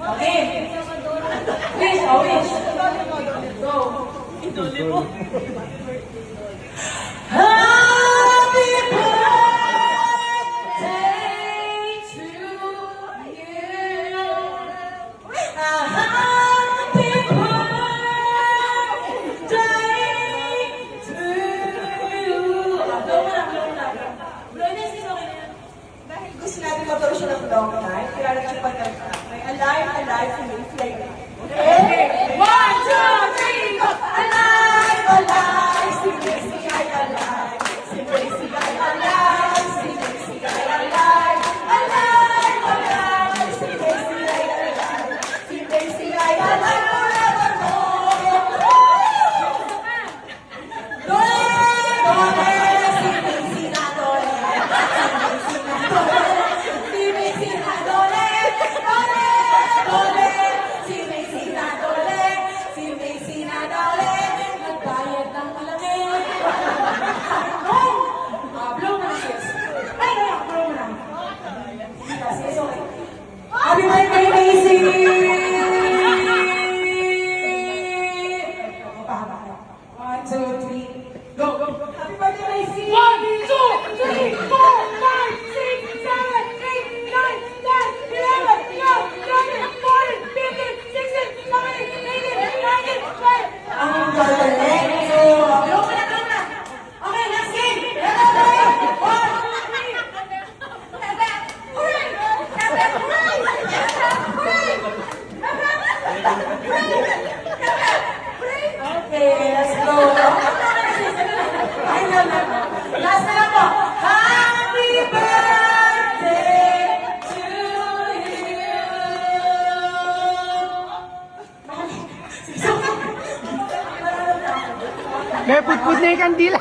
Okay. Wish, a wish. Go. Idoli mo. Happy birthday to you. Happy birthday to you. Blow mo na. Blow na sis, okay na yan. Dahil gusto natin magkaroon siya ng long time, kaya nagsipan ka na. May alive, flame. Okay. 1, 2, 3, go! Alive, alive, si Gracie ay alive. Si Gracie ay alive. Si Gracie ay alive. Alive, alive, si Gracie ay alive. Si Gracie ay alive forever more. Dole, si Gracie na dole. Si Gracie na dole. Dole, si Gracie na dole. Si Gracie na dole. Nagbayad ng malaki. Go! Blow na sis. Ay, blow na. Sis, okay. Happy birthday, Macy! One, two, three, go! Happy birthday, Macy! 1, 2, 3, 4, 5, 6, 7, 8, 9, 10, 11, 12, 13, 14, 15, 16, 17, 18, 19, 20. Ang galing! Blow mo na! Okay, next game! Okay, let's go. Ay, last na lang po. Happy birthday to you. May putput na yung kandila.